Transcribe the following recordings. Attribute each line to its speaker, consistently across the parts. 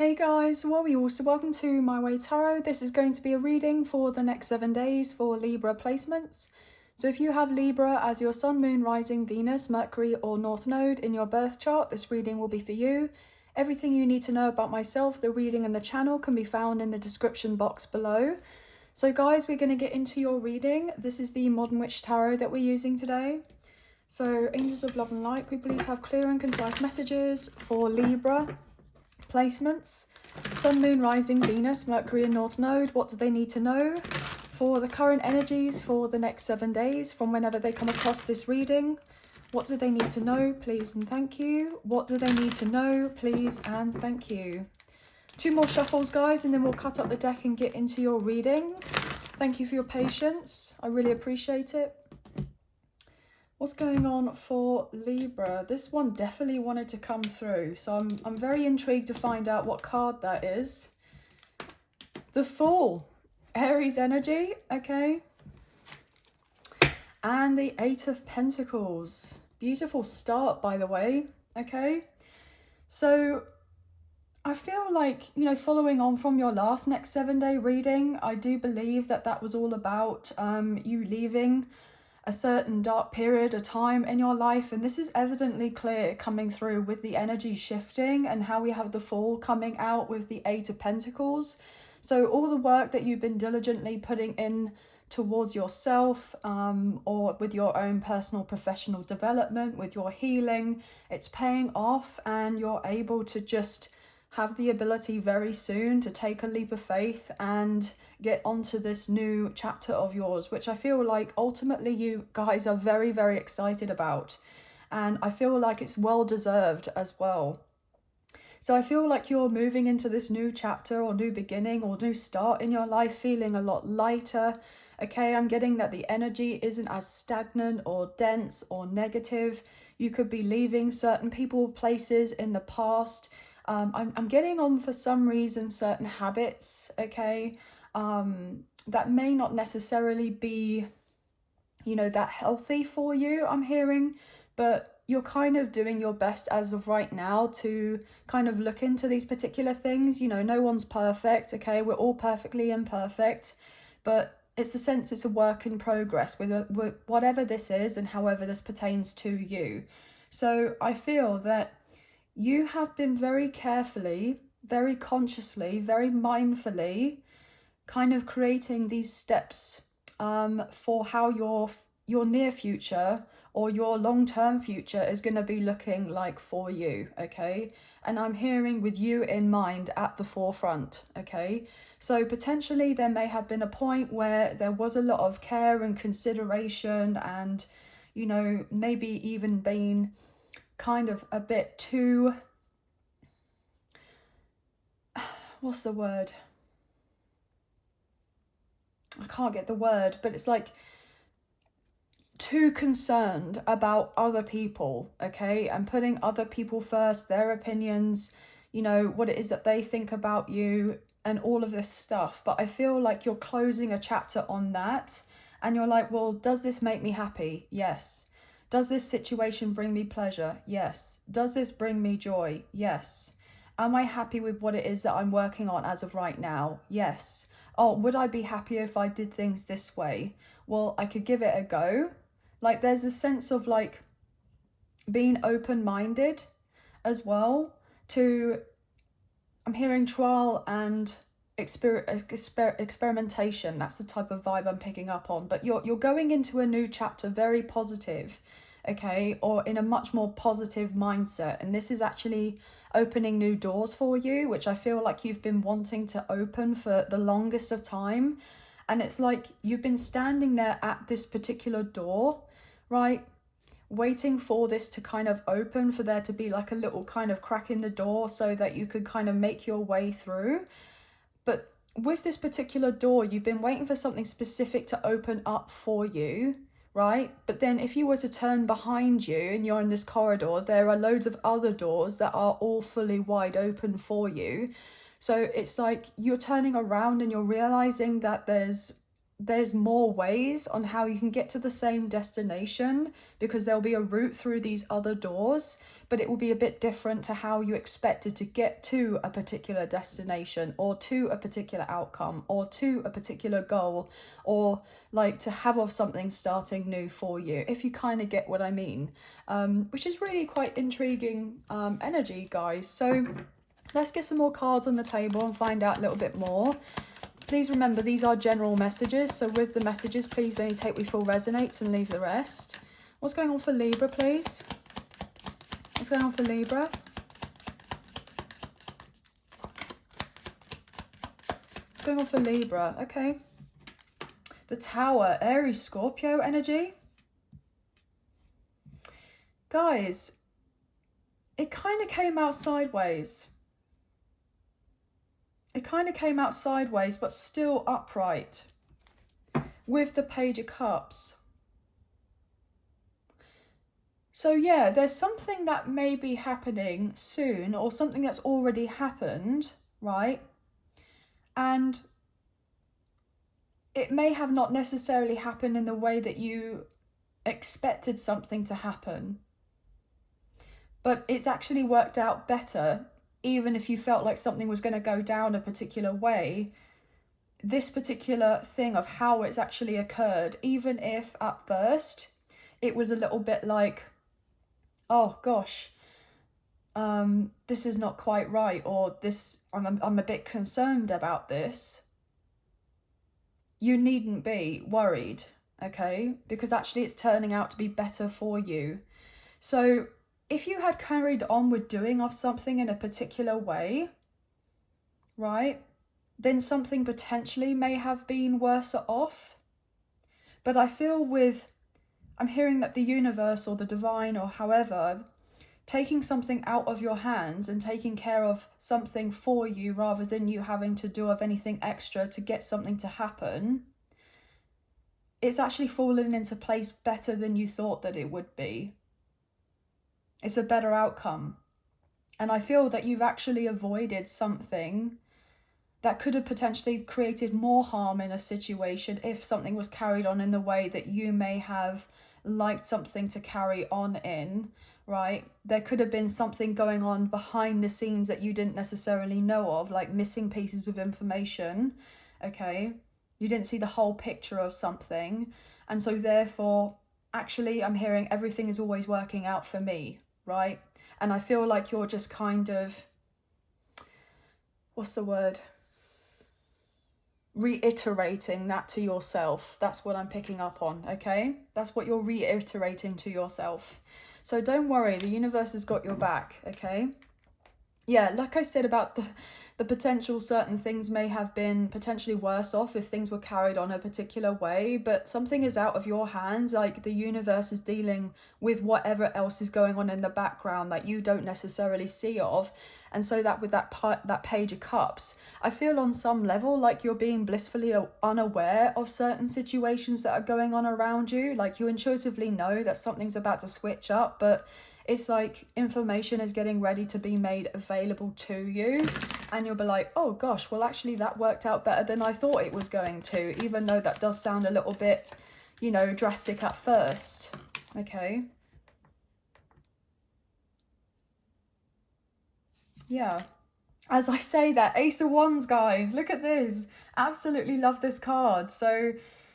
Speaker 1: Hey guys, welcome to My Tarot. This is going to be a reading for the next 7 days for Libra placements. So if you have Libra as your Sun, Moon, Rising, Venus, Mercury or North Node in your birth chart, this reading will be for you. Everything you need to know about myself, the reading and the channel can be found in the description box below. So guys, we're going to get into your reading. This is the Modern Witch Tarot that we're using today. So Angels of Love and Light, we please have clear and concise messages for Libra placements. Sun, Moon, Rising, Venus, Mercury and North Node. What do they need to know for the current energies for the next 7 days from whenever they come across this reading? What do they need to know, please and thank you? What do they need to know, please and thank you? 2 more shuffles, guys, and then we'll cut up the deck and get into your reading. Thank you for your patience. I really appreciate it. What's going on for Libra? This one definitely wanted to come through, so I'm very intrigued to find out what card that is. The Fool, Aries energy, okay. And the 8 of Pentacles. Beautiful start, by the way, okay. So I feel like, you know, following on from your last next 7-day reading, I do believe that that was all about you leaving a certain dark period of time in your life, and this is evidently clear coming through with the energy shifting and how we have the Fool coming out with the 8 of Pentacles. So all the work that you've been diligently putting in towards yourself or with your own personal professional development, with your healing, it's paying off, and you're able to just have the ability very soon to take a leap of faith and get onto this new chapter of yours, which I feel like ultimately you guys are very, very excited about. And I feel like it's well deserved as well. So I feel like you're moving into this new chapter or new beginning or new start in your life feeling a lot lighter. Okay, I'm getting that the energy isn't as stagnant or dense or negative. You could be leaving certain people, places in the past. I'm getting on, for some reason, certain habits, okay, that may not necessarily be, you know, that healthy for you, I'm hearing, but you're kind of doing your best as of right now to kind of look into these particular things. You know, no one's perfect, okay, we're all perfectly imperfect, but it's a sense it's a work in progress with whatever this is and however this pertains to you. So I feel that you have been very carefully, very consciously, very mindfully kind of creating these steps for how your near future or your long-term future is going to be looking like for you, okay? And I'm hearing with you in mind at the forefront, okay? So potentially there may have been a point where there was a lot of care and consideration and, you know, maybe even being kind of a bit too, what's the word? I can't get the word, but it's like too concerned about other people, okay? And putting other people first, their opinions, you know, what it is that they think about you and all of this stuff. But I feel like you're closing a chapter on that and you're like, well, does this make me happy? Yes. Does this situation bring me pleasure? Yes. Does this bring me joy? Yes. Am I happy with what it is that I'm working on as of right now? Yes. Oh, would I be happier if I did things this way? Well, I could give it a go. Like, there's a sense of like being open-minded as well to, I'm hearing trial and experimentation. That's the type of vibe I'm picking up on. But you're going into a new chapter very positive, okay, or in a much more positive mindset, and this is actually opening new doors for you, which I feel like you've been wanting to open for the longest of time. And it's like you've been standing there at this particular door, right, waiting for this to kind of open, for there to be like a little kind of crack in the door so that you could kind of make your way through. But with this particular door, you've been waiting for something specific to open up for you, right? But then if you were to turn behind you and you're in this corridor, there are loads of other doors that are all fully wide open for you. So it's like you're turning around and you're realizing that there's there's more ways on how you can get to the same destination, because there'll be a route through these other doors, but it will be a bit different to how you expected to get to a particular destination, or to a particular outcome, or to a particular goal, or like to have of something starting new for you, if you kind of get what I mean, which is really quite intriguing energy, guys. So let's get some more cards on the table and find out a little bit more. Please remember, these are general messages, so with the messages, please only take what you feel resonates and leave the rest. What's going on for Libra, please? What's going on for Libra? What's going on for Libra? Okay. The Tower, Aries, Scorpio energy. Guys, it kind of came out sideways. It kind of came out sideways, but still upright, with the Page of Cups. So yeah, there's something that may be happening soon, or something that's already happened, right? And it may have not necessarily happened in the way that you expected something to happen, but it's actually worked out better. Even if you felt like something was going to go down a particular way, this particular thing of how it's actually occurred, even if at first it was a little bit like, oh gosh, this is not quite right, or this, I'm a bit concerned about this, you needn't be worried, okay? Because actually it's turning out to be better for you. So if you had carried on with doing of something in a particular way, right, then something potentially may have been worse off. But I feel I'm hearing that the universe or the divine or however, taking something out of your hands and taking care of something for you rather than you having to do of anything extra to get something to happen, it's actually fallen into place better than you thought that it would be. It's a better outcome. And I feel that you've actually avoided something that could have potentially created more harm in a situation if something was carried on in the way that you may have liked something to carry on in, right? There could have been something going on behind the scenes that you didn't necessarily know of, like missing pieces of information, okay? You didn't see the whole picture of something. And so therefore, actually, I'm hearing everything is always working out for me, right? And I feel like you're just kind of, what's the word? Reiterating that to yourself. That's what I'm picking up on, okay? That's what you're reiterating to yourself. So don't worry, the universe has got your back, okay? Yeah, like I said about the potential, certain things may have been potentially worse off if things were carried on a particular way, but something is out of your hands. Like the universe is dealing with whatever else is going on in the background that you don't necessarily see of. And so that with that Page of Cups, I feel on some level like you're being blissfully unaware of certain situations that are going on around you. Like you intuitively know that something's about to switch up, but it's like information is getting ready to be made available to you, and you'll be like, oh gosh, well actually that worked out better than I thought it was going to, even though that does sound a little bit, you know, drastic at first, okay? Yeah. As I say that, Ace of Wands, guys, look at this. Absolutely love this card. So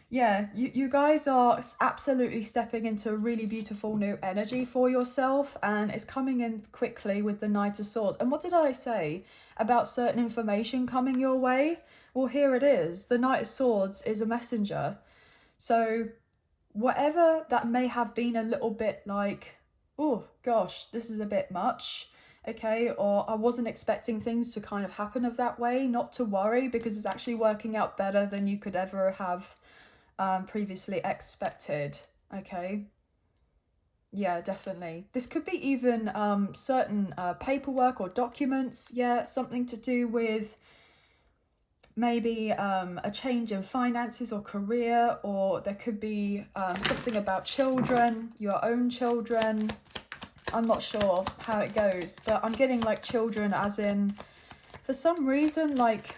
Speaker 1: yeah, you guys are absolutely stepping into a really beautiful new energy for yourself, and it's coming in quickly with the Knight of Swords. And what did I say about certain information coming your way? Well, here it is. The Knight of Swords is a messenger. So whatever that may have been a little bit like, oh gosh, this is a bit much, okay, or I wasn't expecting things to kind of happen of that way, not to worry, because it's actually working out better than you could ever have previously expected, okay? Yeah, definitely. This could be even certain paperwork or documents, yeah, something to do with maybe a change in finances or career, or there could be something about children, your own children. I'm not sure how it goes, but I'm getting like children as in, for some reason, like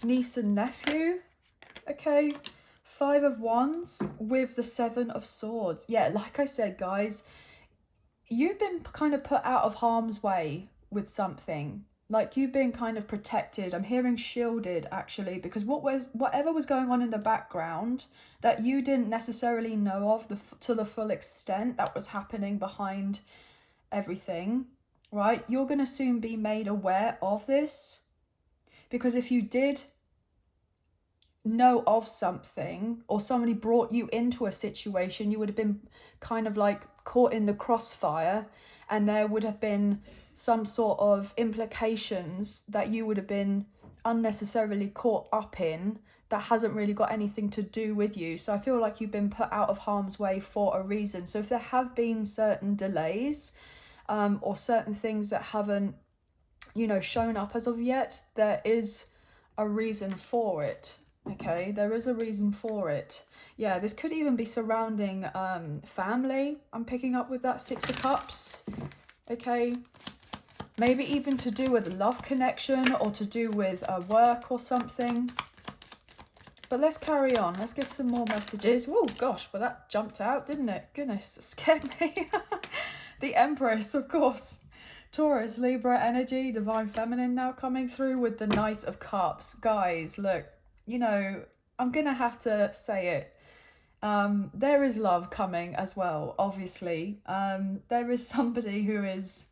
Speaker 1: niece and nephew. Okay, 5 of Wands with the 7 of Swords. Yeah, like I said, guys, you've been kind of put out of harm's way with something. Like, you've been kind of protected. I'm hearing shielded, actually, because whatever was going on in the background that you didn't necessarily know of to the full extent that was happening behind everything, right? You're going to soon be made aware of this, because if you did know of something or somebody brought you into a situation, you would have been kind of like caught in the crossfire, and there would have been some sort of implications that you would have been unnecessarily caught up in that hasn't really got anything to do with you. So I feel like you've been put out of harm's way for a reason. So if there have been certain delays or certain things that haven't, you know, shown up as of yet, there is a reason for it. Okay, there is a reason for it. Yeah, this could even be surrounding family. I'm picking up with that 6 of Cups. Okay, maybe even to do with a love connection or to do with work or something. But let's carry on. Let's get some more messages. Oh gosh, well that jumped out, didn't it? Goodness, it scared me. The Empress, of course. Taurus, Libra energy, Divine Feminine now coming through with the Knight of Cups. Guys, look, you know, I'm going to have to say it. There is love coming as well, obviously. There is somebody who is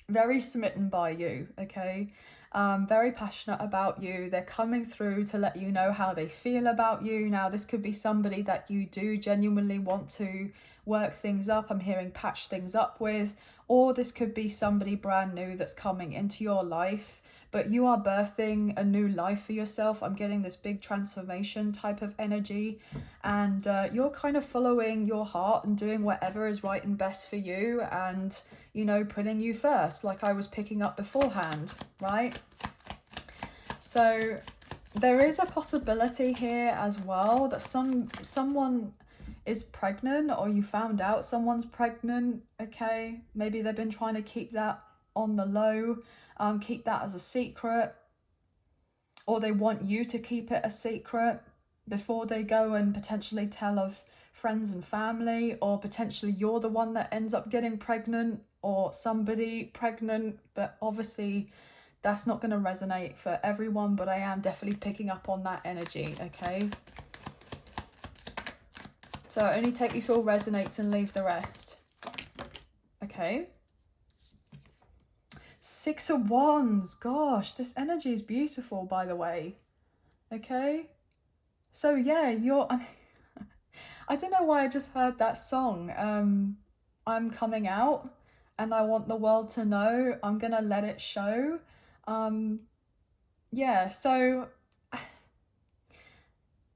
Speaker 1: very smitten by you, okay? Very passionate about you. They're coming through to let you know how they feel about you. Now, this could be somebody that you do genuinely want to work things up. I'm hearing patch things up with, or this could be somebody brand new that's coming into your life, but you are birthing a new life for yourself. I'm getting this big transformation type of energy, and you're kind of following your heart and doing whatever is right and best for you, and, you know, putting you first, like I was picking up beforehand, right? So there is a possibility here as well that someone is pregnant, or you found out someone's pregnant, okay? Maybe they've been trying to keep that on the low, keep that as a secret, or they want you to keep it a secret before they go and potentially tell of friends and family, or potentially you're the one that ends up getting pregnant or somebody pregnant. But obviously that's not going to resonate for everyone, but I am definitely picking up on that energy, okay? So only take you feel resonates and leave the rest. Okay. 6 of Wands. Gosh, this energy is beautiful, by the way. Okay. So yeah, I don't know why I just heard that song. I'm coming out and I want the world to know. I'm gonna let it show. Yeah, so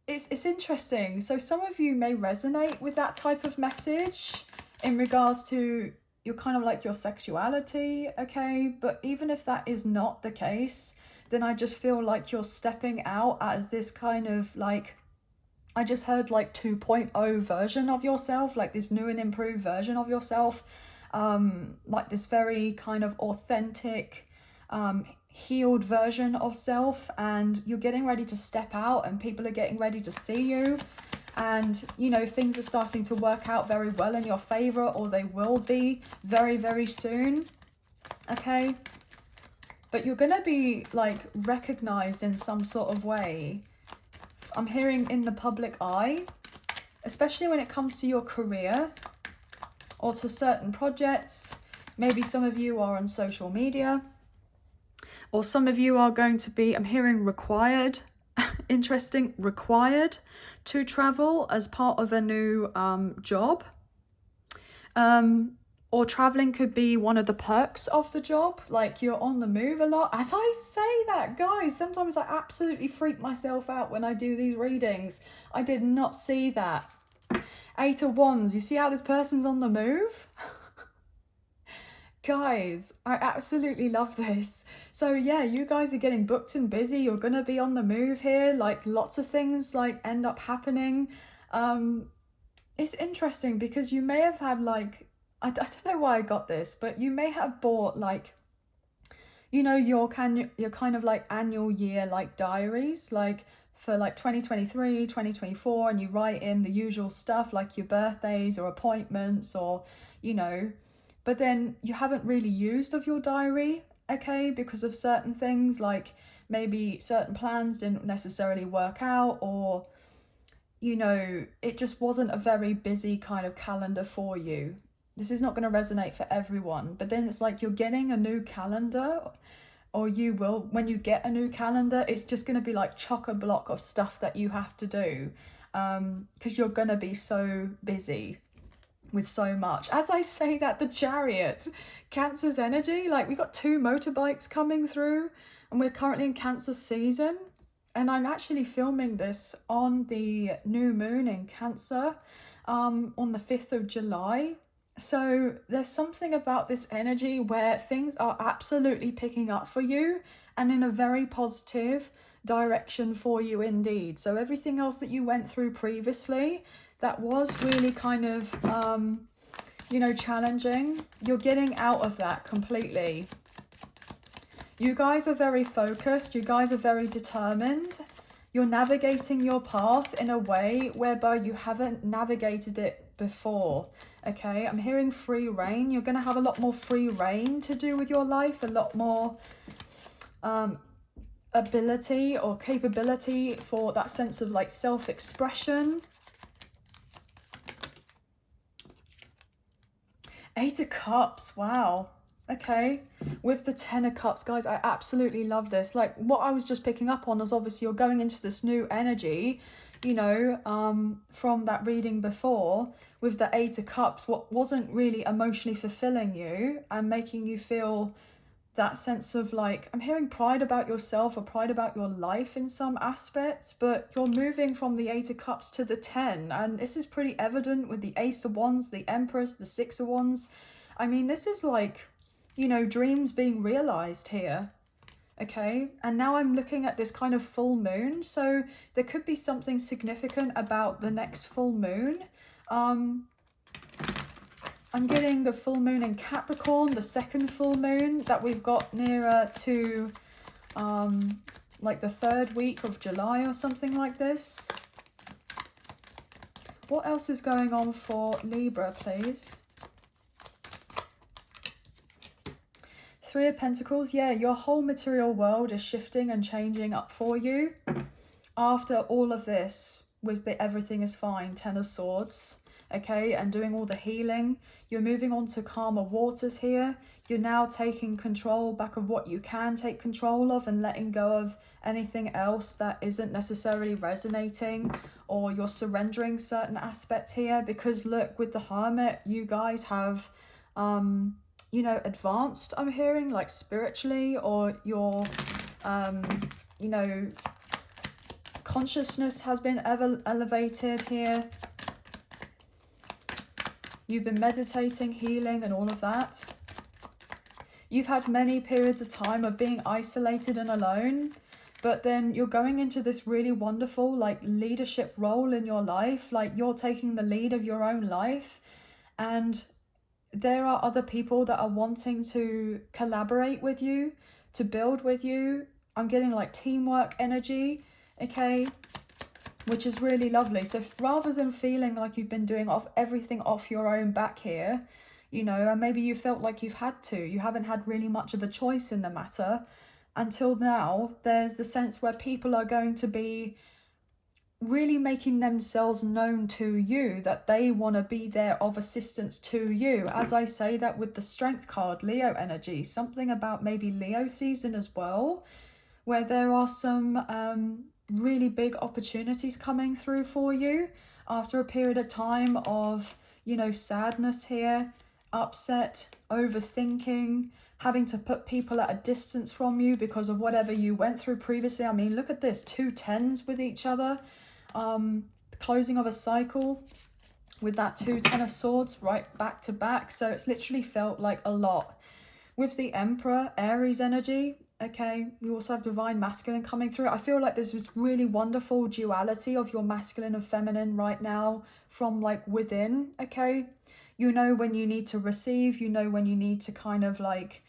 Speaker 1: it's interesting. So some of you may resonate with that type of message in regards to your kind of like your sexuality, okay? But even if that is not the case, then I just feel like you're stepping out as this kind of like, I just heard like 2.0 version of yourself, like this new and improved version of yourself, like this very kind of authentic, healed version of self, and you're getting ready to step out and people are getting ready to see you, and you know, things are starting to work out very well in your favor, or they will be very, very soon, okay? But you're gonna be like recognized in some sort of way. I'm hearing in the public eye, especially when it comes to your career or to certain projects. Maybe some of you are on social media, or some of you are going to be, I'm hearing required, interesting, required to travel as part of a new job. Or traveling could be one of the perks of the job, like you're on the move a lot. As I say that, guys, sometimes I absolutely freak myself out when I do these readings. I did not see that. 8 of Wands, you see how this person's on the move? Guys, I absolutely love this. So yeah, you guys are getting booked and busy. You're going to be on the move here. Like lots of things like end up happening. It's interesting because you may have had like, I don't know why I got this, but you may have bought like, you know, your kind of like annual year like diaries, like for like 2023, 2024, and you write in the usual stuff like your birthdays or appointments or, you know, but then you haven't really used of your diary, okay, because of certain things, like maybe certain plans didn't necessarily work out, or, you know, it just wasn't a very busy kind of calendar for you. This is not going to resonate for everyone, but then it's like you're getting a new calendar, or you will, when you get a new calendar, it's just going to be like chock-a-block of stuff that you have to do, because you're going to be so busy with so much. As I say that, the Chariot, Cancer's energy, like we got 2 motorbikes coming through, and we're currently in Cancer season, and I'm actually filming this on the new moon in Cancer, on the 5th of July. So there's something about this energy where things are absolutely picking up for you, and in a very positive direction for you indeed. So everything else that you went through previously that was really kind of, you know, challenging, you're getting out of that completely. You guys are very focused. You guys are very determined. You're navigating your path in a way whereby you haven't navigated it before, okay? I'm hearing free reign. You're going to have a lot more free reign to do with your life, a lot more ability or capability for that sense of like self-expression. 8 of Cups, wow. Okay, with the 10 of Cups, guys, I absolutely love this. Like what I was just picking up on is obviously you're going into this new energy, you know, from that reading before with the 8 of Cups, what wasn't really emotionally fulfilling you and making you feel that sense of like, I'm hearing pride about yourself or pride about your life in some aspects, but you're moving from the 8 of Cups to the 10, and this is pretty evident with the Ace of Wands, the Empress, the 6 of Wands. I mean, this is like, you know, dreams being realized here, okay? And now I'm looking at this kind of full moon, so there could be something significant about the next full moon. I'm getting the full moon in Capricorn, the second full moon that we've got nearer to like the 3rd week of July or something like this. What else is going on for Libra, please? 3 of Pentacles. Yeah, your whole material world is shifting and changing up for you. After all of this, with the everything is fine, 10 of Swords, okay, and doing all the healing, you're moving on to calmer waters here. You're now taking control back of what you can take control of and letting go of anything else that isn't necessarily resonating, or you're surrendering certain aspects here, because look, with the Hermit, you guys have you know, advanced, I'm hearing, like spiritually, or your you know, consciousness has been elevated here. You've been meditating, healing, and all of that. You've had many periods of time of being isolated and alone, but then you're going into this really wonderful like leadership role in your life. Like you're taking the lead of your own life, and there are other people that are wanting to collaborate with you, to build with you. I'm getting like teamwork energy, okay, which is really lovely. So rather than feeling like you've been doing everything off your own back here, you know, and maybe you felt like you haven't had really much of a choice in the matter until now, there's the sense where people are going to be really making themselves known to you, that they want to be there of assistance to you. As I say that with the Strength card, Leo energy, something about maybe Leo season as well, where there are some really big opportunities coming through for you after a period of time of, you know, sadness here, upset, overthinking, having to put people at a distance from you because of whatever you went through previously. I mean, look at this, 2 10s with each other. The closing of a cycle with that 2 10 of Swords right back to back. So it's literally felt like a lot. With the Emperor, Aries energy, okay, you also have Divine Masculine coming through. I feel like there's this really wonderful duality of your masculine and feminine right now from like within, okay? You know when you need to receive, you know when you need to kind of like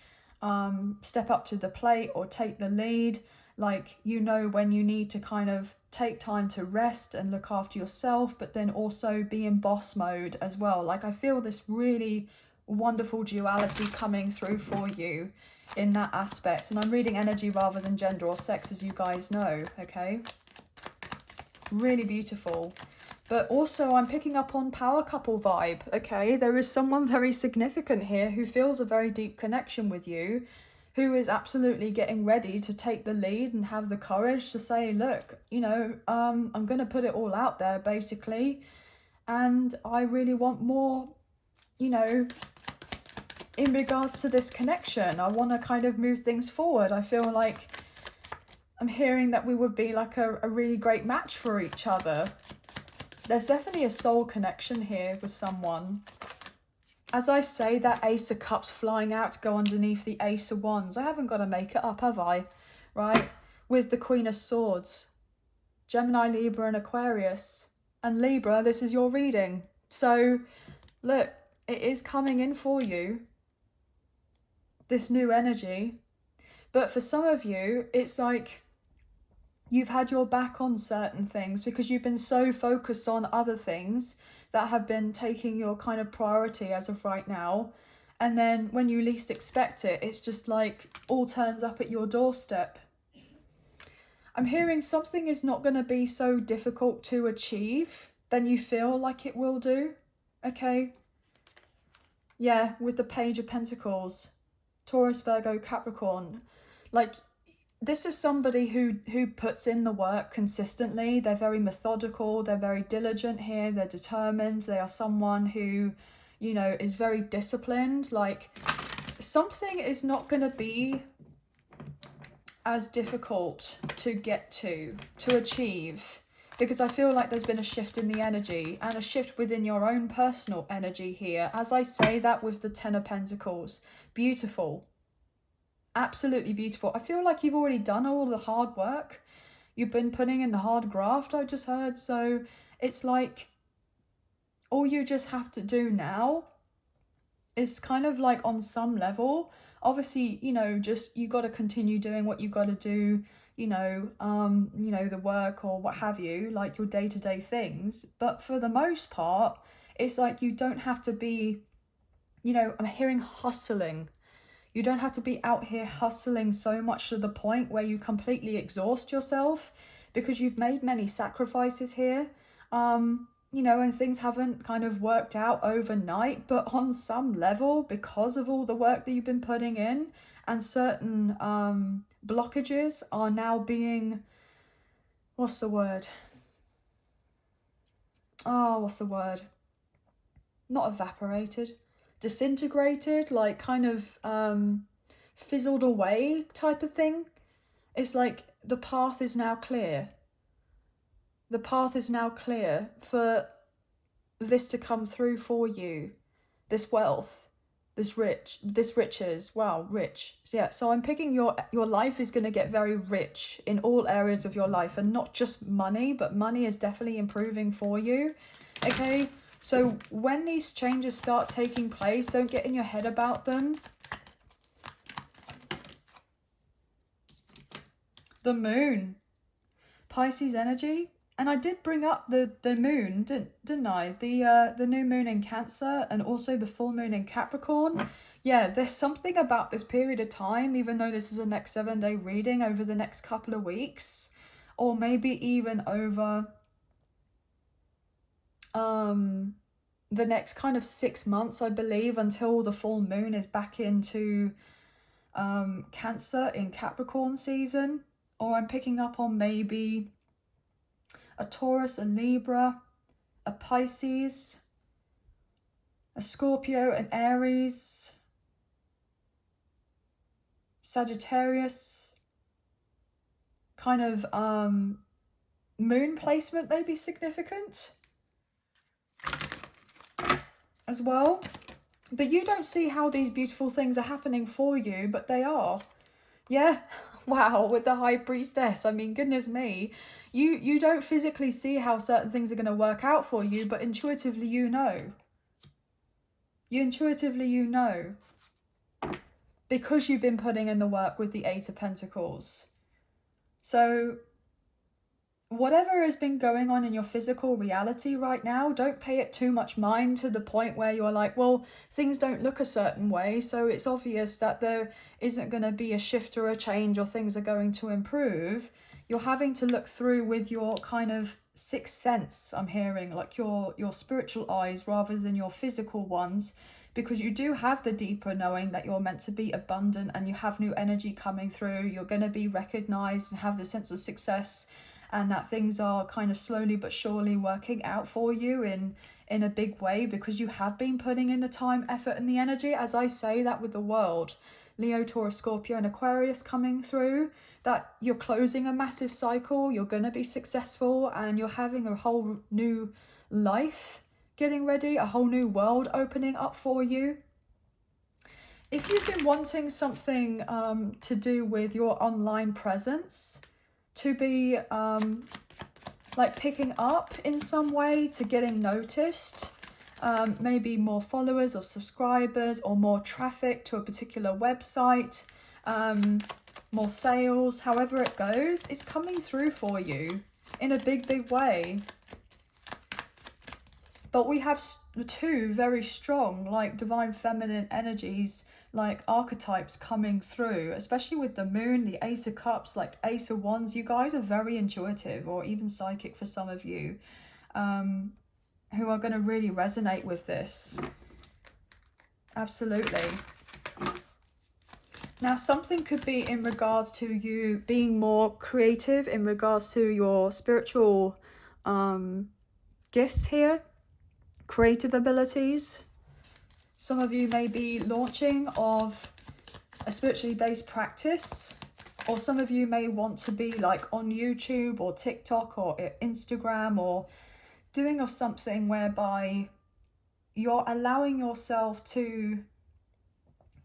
Speaker 1: step up to the plate or take the lead. Like, you know when you need to kind of take time to rest and look after yourself, but then also be in boss mode as well. Like, I feel this really wonderful duality coming through for you in that aspect. And I'm reading energy rather than gender or sex, as you guys know, okay? Really beautiful. But also I'm picking up on power couple vibe, okay? There is someone very significant here who feels a very deep connection with you, who is absolutely getting ready to take the lead and have the courage to say, look, you know, I'm going to put it all out there, basically. And I really want more, you know, in regards to this connection. I want to kind of move things forward. I feel like I'm hearing that we would be like a really great match for each other. There's definitely a soul connection here with someone. As I say, that Ace of Cups flying out to go underneath the Ace of Wands. I haven't got to make it up, have I? Right? With the Queen of Swords. Gemini, Libra and Aquarius. And Libra, this is your reading. So, look, it is coming in for you. This new energy. But for some of you, it's like you've had your back on certain things because you've been so focused on other things that have been taking your kind of priority as of right now. And then when you least expect it, it's just like all turns up at your doorstep. I'm hearing something is not going to be so difficult to achieve than you feel like it will do. Okay? Yeah, with the Page of Pentacles. Taurus, Virgo, Capricorn. Like, this is somebody who puts in the work consistently. They're very methodical. They're very diligent here. They're determined. They are someone who, you know, is very disciplined. Like, something is not going to be as difficult to get to achieve, because I feel like there's been a shift in the energy and a shift within your own personal energy here. As I say that with the Ten of Pentacles. Beautiful. Absolutely beautiful. I feel like you've already done all the hard work. You've been putting in the hard graft, I just heard. So it's like all you just have to do now is kind of like on some level. Obviously, you know, just you got to continue doing what you got to do, you know, the work or what have you, like your day-to-day things. But for the most part, it's like you don't have to be, you know, I'm hearing hustling. You don't have to be out here hustling so much to the point where you completely exhaust yourself, because you've made many sacrifices here, you know, and things haven't kind of worked out overnight, but on some level, because of all the work that you've been putting in, and certain blockages are now being, what's the word? Not evaporated. Disintegrated, like kind of fizzled away type of thing. It's like the path is now clear. The path is now clear for this to come through for you. This wealth, this riches. Wow, rich. Yeah, so I'm picking your life is going to get very rich in all areas of your life, and not just money, but money is definitely improving for you. Okay? So when these changes start taking place, don't get in your head about them. The moon. Pisces energy. And I did bring up the moon, didn't I? The new moon in Cancer and also the full moon in Capricorn. Yeah, there's something about this period of time, even though this is a next 7-day reading over the next couple of weeks, or maybe even over the next kind of 6 months, I believe, until the full moon is back into Cancer in Capricorn season. Or I'm picking up on maybe a Taurus, a Libra, a Pisces, a Scorpio, an Aries, Sagittarius, kind of moon placement may be significant as well. But you don't see how these beautiful things are happening for you, but they are. Yeah, wow, with the High Priestess. I mean, goodness me. You don't physically see how certain things are going to work out for you, but intuitively you know. Intuitively you know. Because you've been putting in the work with the Eight of Pentacles. So whatever has been going on in your physical reality right now, don't pay it too much mind to the point where you're like, well, things don't look a certain way, so it's obvious that there isn't going to be a shift or a change or things are going to improve. You're having to look through with your kind of sixth sense, I'm hearing, like your spiritual eyes rather than your physical ones, because you do have the deeper knowing that you're meant to be abundant and you have new energy coming through. You're going to be recognized and have the sense of success, and that things are kind of slowly but surely working out for you in a big way, because you have been putting in the time, effort, and the energy. As I say that with the world, Leo, Taurus, Scorpio, and Aquarius coming through, that you're closing a massive cycle, you're going to be successful, and you're having a whole new life getting ready, a whole new world opening up for you. If you've been wanting something to do with your online presence to be like picking up in some way, to getting noticed, maybe more followers or subscribers or more traffic to a particular website, more sales, however it goes, it's coming through for you in a big way. But we have two very strong, like, divine feminine energies, like archetypes coming through, especially with the moon, the Ace of Cups, like Ace of Wands. You guys are very intuitive, or even psychic for some of you, who are going to really resonate with this. Absolutely. Now, something could be in regards to you being more creative in regards to your spiritual gifts here. Creative abilities. Some of you may be launching of a spiritually based practice, or some of you may want to be like on YouTube or TikTok or Instagram, or doing of something whereby you're allowing yourself to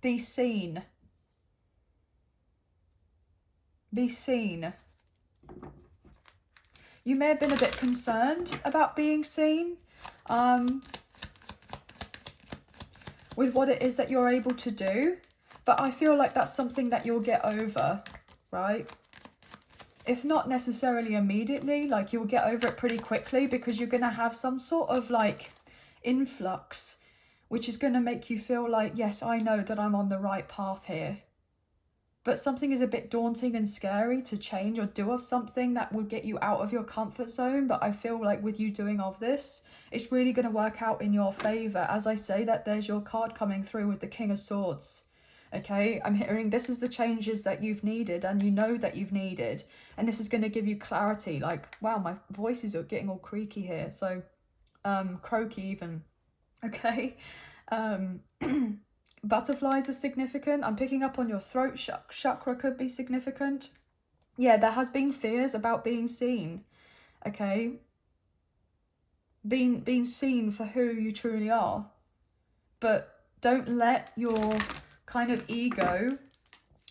Speaker 1: be seen. Be seen. You may have been a bit concerned about being seen, with what it is that you're able to do, but I feel like that's something that you'll get over, right? If not necessarily immediately, like you'll get over it pretty quickly, because you're going to have some sort of like influx, which is going to make you feel like, yes, I know that I'm on the right path here. But something is a bit daunting and scary to change or do of something that would get you out of your comfort zone. But I feel like with you doing of this, it's really going to work out in your favor. As I say that, there's your card coming through with the King of Swords. Okay, I'm hearing this is the changes that you've needed, and you know that you've needed. And this is going to give you clarity. Like, wow, my voices are getting all creaky here. So, croaky even. Okay. Butterflies are significant. I'm picking up on your throat chakra could be significant. Yeah, there has been fears about being seen. Okay. Being seen for who you truly are. But don't let your kind of ego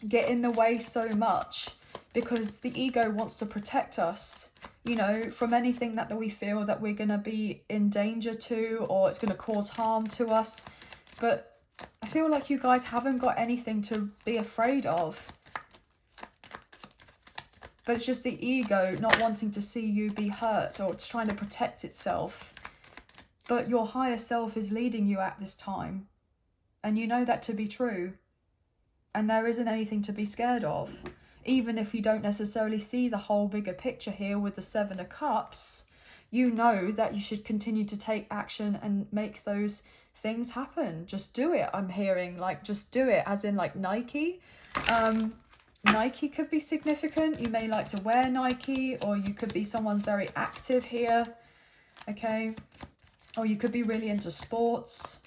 Speaker 1: get in the way so much, because the ego wants to protect us, you know, from anything that we feel that we're going to be in danger to, or it's going to cause harm to us. But I feel like you guys haven't got anything to be afraid of. But it's just the ego not wanting to see you be hurt, or it's trying to protect itself. But your higher self is leading you at this time. And you know that to be true. And there isn't anything to be scared of. Even if you don't necessarily see the whole bigger picture here with the Seven of Cups, you know that you should continue to take action and make those things happen. Just do it. I'm hearing like just do it, as in like Nike. Nike could be significant. You may like to wear Nike, or you could be someone very active here. Okay. Or you could be really into sports.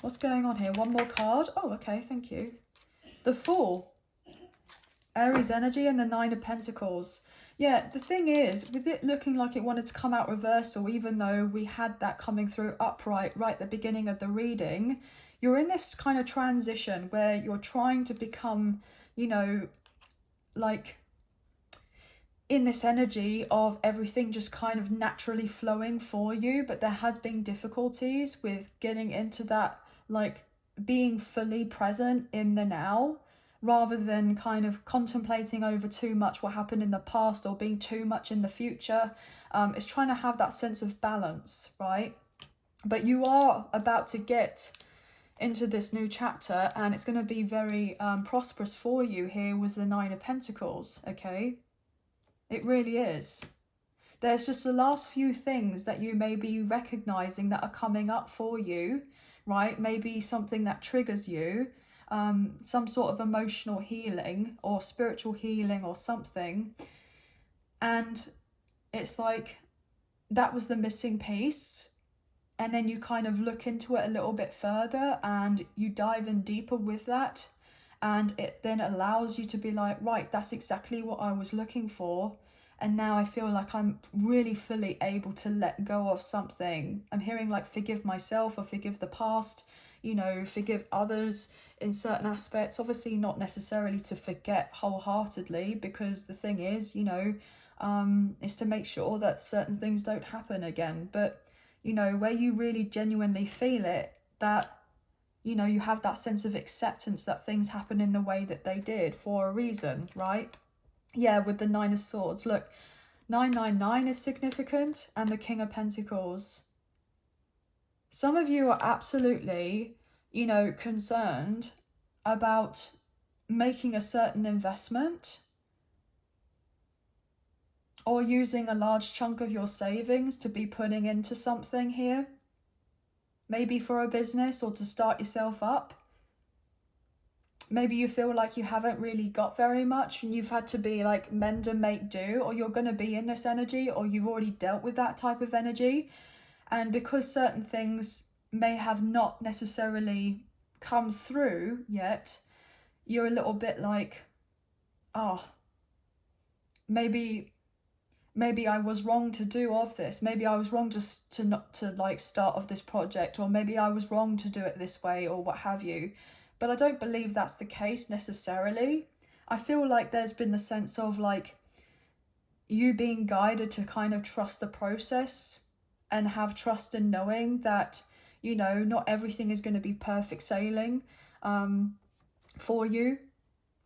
Speaker 1: What's going on here? One more card. Oh, okay. Thank you. The Fool. Aries energy and the Nine of Pentacles. Yeah, the thing is, with it looking like it wanted to come out reversal, even though we had that coming through upright right at the beginning of the reading, you're in this kind of transition where you're trying to become, you know, like in this energy of everything just kind of naturally flowing for you. But there has been difficulties with getting into that, like being fully present in the now. rather than kind of contemplating over too much what happened in the past or being too much in the future. It's trying to have that sense of balance, right? But you are about to get into this new chapter, and it's going to be very prosperous for you here with the Nine of Pentacles, okay? It really is. There's just the last few things that you may be recognizing that are coming up for you, right? Maybe something that triggers you, some sort of emotional healing or spiritual healing or something. And it's like that was the missing piece. And then you kind of look into it a little bit further and you dive in deeper with that. And it then allows you to be like, right, that's exactly what I was looking for. And now I feel like I'm really fully able to let go of something. I'm hearing like forgive myself or forgive the past, you know, forgive others in certain aspects. Obviously not necessarily to forget wholeheartedly, because the thing is, you know, is to make sure that certain things don't happen again. But you know, where you really genuinely feel it, that, you know, you have that sense of acceptance that things happen in the way that they did for a reason, right? Yeah, with the Nine of Swords. Look, 999 is significant, and the King of Pentacles. Some of you are absolutely, you know, concerned about making a certain investment or using a large chunk of your savings to be putting into something here. Maybe for a business or to start yourself up. Maybe you feel like you haven't really got very much and you've had to be like mend and make do, or you're going to be in this energy, or you've already dealt with that type of energy. And because certain things may have not necessarily come through yet, you're a little bit like, oh, maybe I was wrong to do of this. Maybe I was wrong to not to like start of this project, or maybe I was wrong to do it this way, or what have you. But I don't believe that's the case necessarily. I feel like there's been the sense of like you being guided to kind of trust the process and have trust in knowing that, you know, not everything is going to be perfect sailing for you.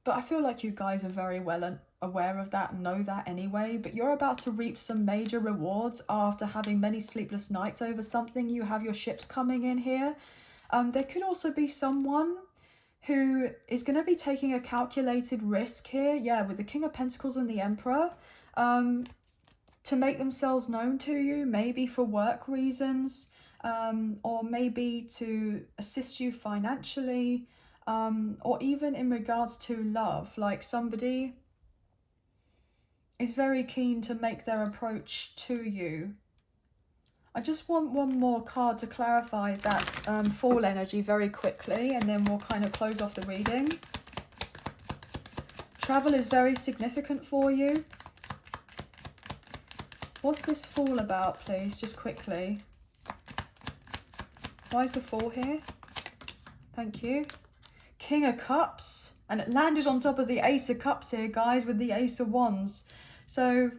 Speaker 1: But I feel like you guys are very well aware of that and know that anyway. But you're about to reap some major rewards after having many sleepless nights over something. You have your ships coming in here. There could also be someone who is going to be taking a calculated risk here. Yeah, with the King of Pentacles and the Emperor. To make themselves known to you, maybe for work reasons, or maybe to assist you financially. Or even in regards to love, like somebody is very keen to make their approach to you. I just want one more card to clarify that fall energy very quickly, and then we'll kind of close off the reading. Travel is very significant for you. What's this fall about, please, just quickly? Why is the fall here? Thank you. King of Cups, and it landed on top of the Ace of Cups here, guys, with the Ace of Wands. So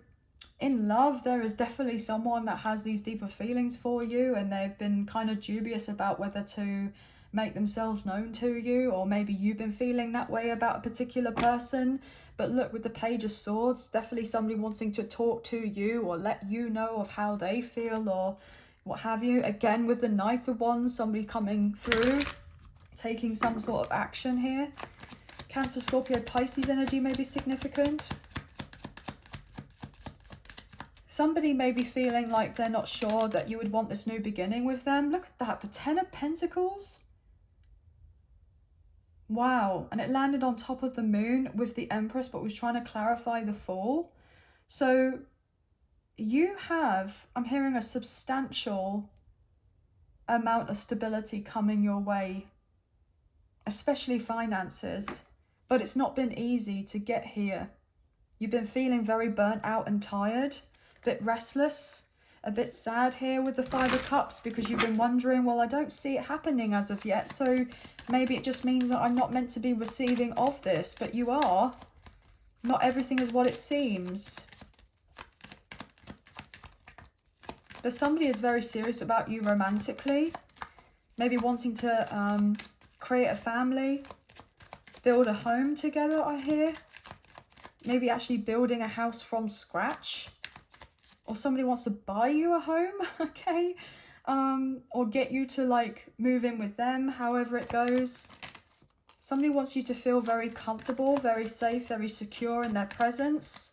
Speaker 1: in love, there is definitely someone that has these deeper feelings for you, and they've been kind of dubious about whether to make themselves known to you, or maybe you've been feeling that way about a particular person. But look, with the Page of Swords, definitely somebody wanting to talk to you or let you know of how they feel or what have you. Again, with the Knight of Wands, somebody coming through, taking some sort of action here. Cancer, Scorpio, Pisces energy may be significant. Somebody may be feeling like they're not sure that you would want this new beginning with them. Look at that, the Ten of Pentacles. Wow, and it landed on top of the Moon with the Empress, but was trying to clarify the fall. So you have, I'm hearing a substantial amount of stability coming your way, especially finances, but it's not been easy to get here. You've been feeling very burnt out and tired, a bit restless, a bit sad here with the Five of Cups, because you've been wondering, well, I don't see it happening as of yet, so maybe it just means that I'm not meant to be receiving of this, but you are. Not everything is what it seems. But somebody is very serious about you romantically, maybe wanting to create a family. build a home together, I hear. Maybe actually building a house from scratch. Or somebody wants to buy you a home, okay? Or get you to like move in with them, however it goes. Somebody wants you to feel very comfortable, very safe, very secure in their presence.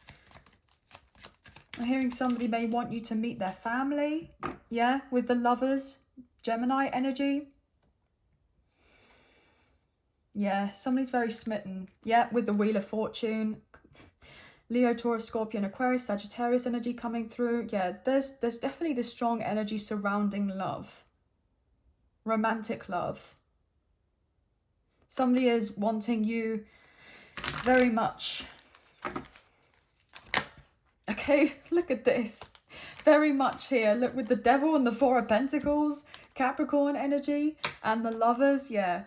Speaker 1: I'm hearing somebody may want you to meet their family. Yeah, with the Lovers, Gemini energy. Yeah, somebody's very smitten. Yeah, with the Wheel of Fortune. Leo, Taurus, Scorpion, Aquarius, Sagittarius energy coming through. Yeah, there's definitely this strong energy surrounding love. Romantic love. Somebody is wanting you very much. Okay, look at this. Very much here. Look, with the Devil and the Four of Pentacles, Capricorn energy, and the Lovers. Yeah,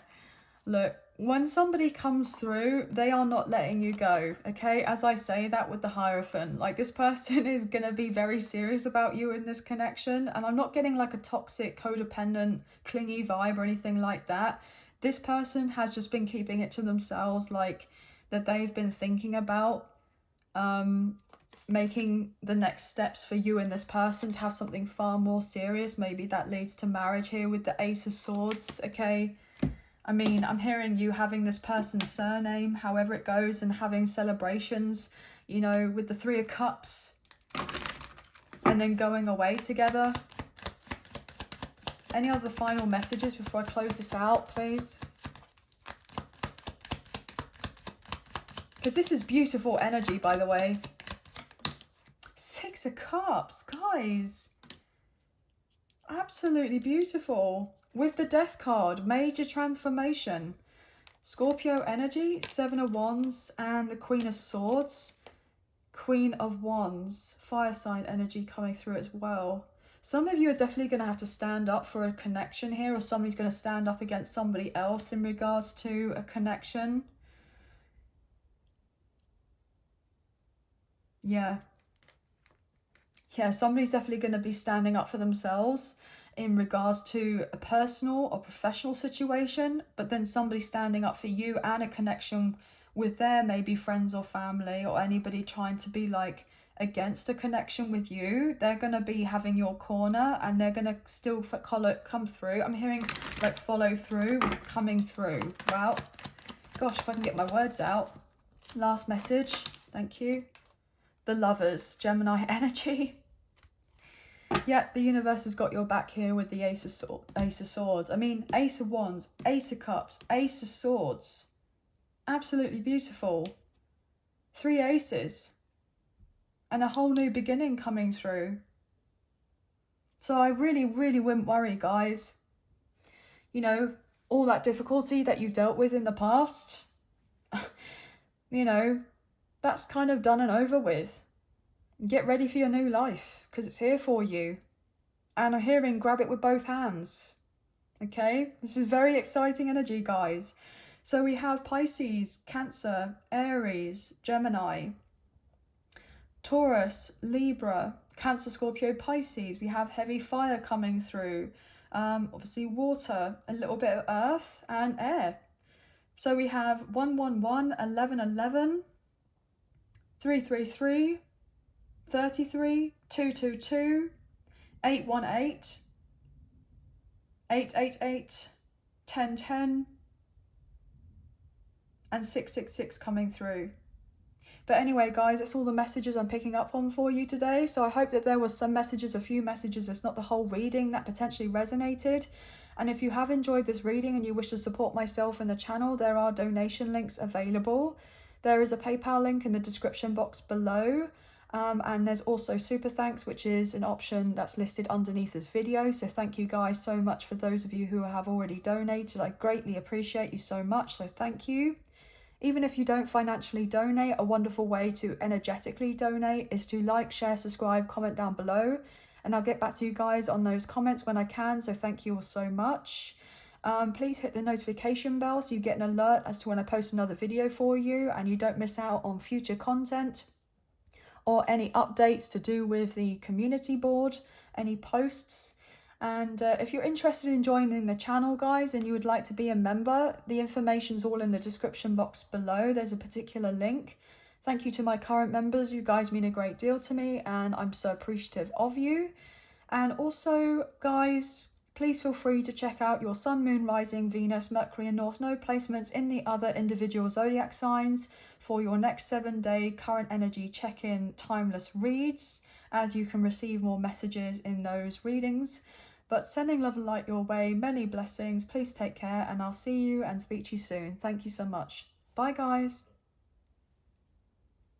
Speaker 1: look. When somebody comes through, they are not letting you go, okay? As I say that with the Hierophant, like this person is going to be very serious about you in this connection. And I'm not getting like a toxic, codependent, clingy vibe or anything like that. This person has just been keeping it to themselves, like that they've been thinking about making the next steps for you and this person to have something far more serious. Maybe that leads to marriage here with the Ace of Swords, okay? I mean, I'm hearing you having this person's surname, however it goes, and having celebrations, you know, with the Three of Cups, and then going away together. Any other final messages before I close this out, please? Because this is beautiful energy, by the way. Six of Cups, guys. Absolutely beautiful. With the Death card, major transformation. Scorpio energy, Seven of Wands, and the Queen of Swords. Queen of Wands, fire sign energy coming through as well. Some of you are definitely going to have to stand up for a connection here, or somebody's going to stand up against somebody else in regards to a connection. Yeah. Yeah, somebody's definitely going to be standing up for themselves in regards to a personal or professional situation, but then somebody standing up for you and a connection with their maybe friends or family, or anybody trying to be like against a connection with you. They're going to be having your corner, and they're going to still come through. I'm hearing like follow through, coming through. Wow. Gosh, if I can get my words out. Last message. Thank you. The Lovers, Gemini energy. Yeah, the universe has got your back here with the Ace of Swords. I mean, Ace of Wands, Ace of Cups, Ace of Swords. Absolutely beautiful. Three aces. And a whole new beginning coming through. So I really, really wouldn't worry, guys. You know, all that difficulty that you dealt with in the past, you know, that's kind of done and over with. Get ready for your new life, because it's here for you. And I'm hearing grab it with both hands. Okay, this is very exciting energy, guys. So we have Pisces, Cancer, Aries, Gemini, Taurus, Libra, Cancer, Scorpio, Pisces. We have heavy fire coming through. Obviously water, a little bit of earth and air. So we have 111, 1111, 333, 33, 222, 818, 888, 1010, and 666 coming through. But anyway, guys, that's all the messages I'm picking up on for you today. So I hope that there was some messages, a few messages, if not the whole reading, that potentially resonated. And if you have enjoyed this reading and you wish to support myself and the channel, there are donation links available. There is a PayPal link in the description box below. And there's also Super Thanks, which is an option that's listed underneath this video. So thank you guys so much for those of you who have already donated. I greatly appreciate you so much. So thank you. Even if you don't financially donate, a wonderful way to energetically donate is to like, share, subscribe, comment down below. And I'll get back to you guys on those comments when I can. So thank you all so much. Please hit the notification bell so you get an alert as to when I post another video for you and you don't miss out on future content or any updates to do with the community board, any posts. And if you're interested in joining the channel, guys, and you would like to be a member, the information's all in the description box below. There's a particular link. Thank you to my current members. You guys mean a great deal to me, and I'm so appreciative of you. And also, guys, please feel free to check out your Sun, Moon, Rising, Venus, Mercury and North Node placements in the other individual zodiac signs for your next 7-day current energy check-in timeless reads, as you can receive more messages in those readings. But sending love and light your way, many blessings, please take care, and I'll see you and speak to you soon. Thank you so much. Bye, guys.